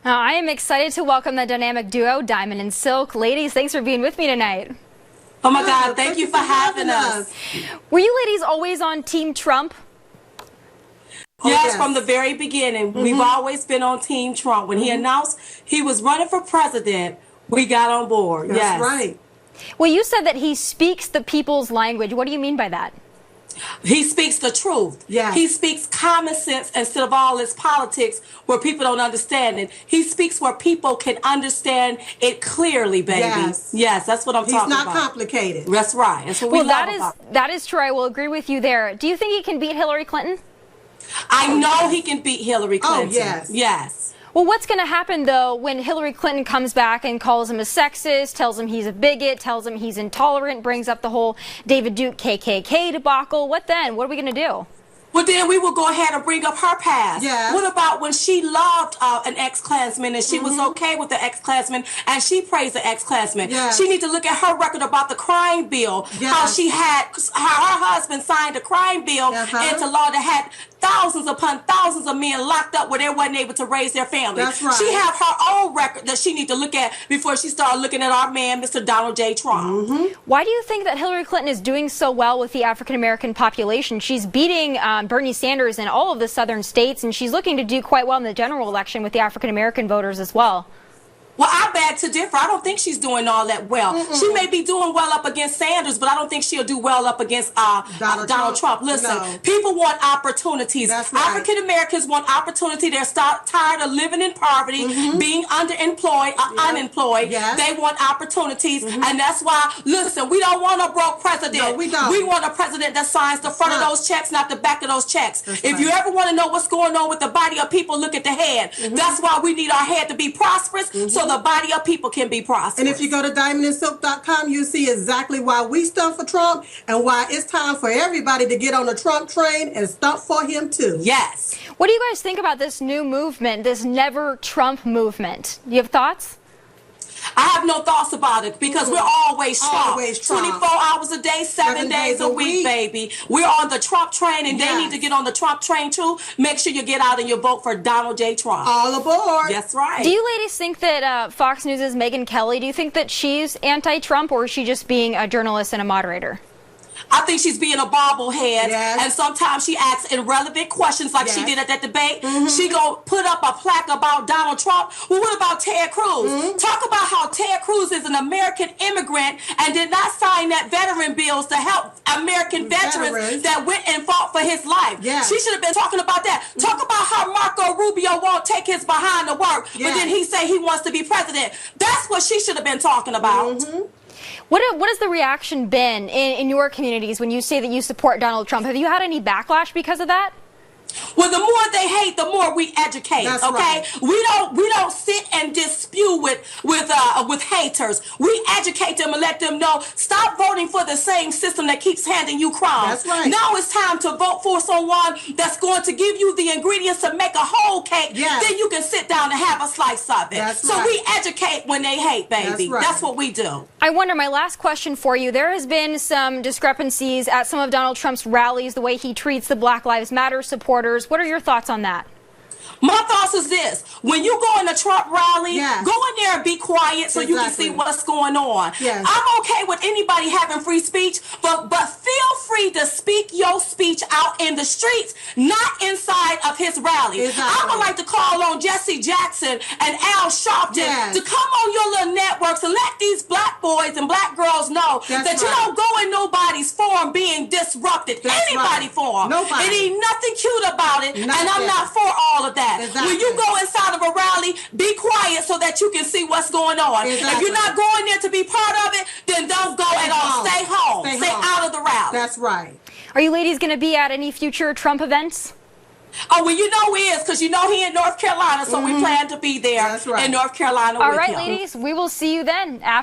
I am excited to welcome the dynamic duo, Diamond and Silk. Ladies, thanks for being with me tonight. Oh my God, thank you for having us. Were you ladies always on Team Trump? Yes, from the very beginning. We've always been on Team Trump. When he announced he was running for president, we got on board. That's right. Well, you said that he speaks the people's language. What do you mean by that? He speaks the truth. Yeah. He speaks common sense instead of all this politics where people don't understand it. He speaks where people can understand it clearly, baby. Yes, that's what I'm talking about. He's not complicated. That's right. That's what we love about. That is true. I will agree with you there. Do you think he can beat Hillary Clinton? I know he can beat Hillary Clinton. Oh, yes. Yes. Well, what's going to happen, though, when Hillary Clinton comes back and calls him a sexist, tells him he's a bigot, tells him he's intolerant, brings up the whole David Duke KKK debacle? What then? What are we going to do? Well, then we will go ahead and bring up her past. Yes. What about when she loved an ex-Klansman and she was okay with the ex-Klansman and she praised the ex-Klansman? Yes. She needs to look at her record about the crime bill, how her husband signed a crime bill into law that had thousands upon thousands of men locked up where they wasn't able to raise their family. That's right. She have her own record that she need to look at before she start looking at our man, Mr. Donald J. Trump. Why do you think that Hillary Clinton is doing so well with the African-American population? She's beating Bernie Sanders in all of the southern states, and she's looking to do quite well in the general election with the African-American voters as well. Well, I beg to differ. I don't think she's doing all that well. She may be doing well up against Sanders, but I don't think she'll do well up against Donald Trump. Listen, people want opportunities. That's right. African Americans want opportunity. They're tired of living in poverty, being underemployed, unemployed. They want opportunities, and that's why, listen, we don't want a broke president. No, we don't. We want a president that signs the front of those checks, not the back of those checks. If you ever want to know what's going on with the body of people, look at the head. That's why we need our head to be prosperous, so the body of people can be prosperous. And if you go to diamondandsilk.com, you'll see exactly why we stump for Trump and why it's time for everybody to get on the Trump train and stump for him too. Yes. What do you guys think about this new movement, this Never Trump movement? Do you have thoughts? I have no thoughts about it because we're always Trump. Always Trump. 24 hours a day, 7 days a week, baby. We're on the Trump train, and they need to get on the Trump train too. Make sure you get out and you vote for Donald J. Trump. All aboard. That's right. Do you ladies think that Fox News' Megyn Kelly, do you think that she's anti-Trump, or is she just being a journalist and a moderator? I think she's being a bobblehead, and sometimes she asks irrelevant questions like she did at that debate. She go put up a plaque about Donald Trump. Well, what about Ted Cruz? Talk about how Ted Cruz is an American immigrant and did not sign that veteran bills to help American veterans that went and fought for his life. She should have been talking about that. Talk about how Marco Rubio won't take his behind to work, but then he say he wants to be president. That's what she should have been talking about. What has the reaction been in your communities when you say that you support Donald Trump? Have you had any backlash because of that? Well, the more they hate, the more we educate. That's okay, right. we don't sit and dispute with haters. We educate them and let them know. Stop voting for the same system that keeps handing you crumbs. That's right. Now it's time to vote for someone that's going to give you the ingredients to make a whole cake. Then you can sit down and have a slice of it. So we educate when they hate, baby. That's what we do. I wonder, my last question for you, there has been some discrepancies at some of Donald Trump's rallies, the way he treats the Black Lives Matter supporters. What are your thoughts on that? My thoughts is this: when you go in a Trump rally, go in there and be quiet so you can see what's going on. I'm okay with anybody having free speech, but feel free to speak your speech out in the streets, not inside of his rally. I would like to call on Jesse Jackson and Al Sharpton to come on your little networks and let these black boys and black girls know that you don't go in nobody's forum being disrupted. Anybody forum. It ain't nothing cute about it, and I'm not for all of that. When you go inside of a rally, be quiet so that you can see what's going on. If you're not going there to be part of it, then don't go at all. Stay home. Stay out of the rally. That's right. Are you ladies going to be at any future Trump events? Oh, well, you know he is, because you know he in North Carolina, so we plan to be there in North Carolina with him. All right, ladies, we will see you then after.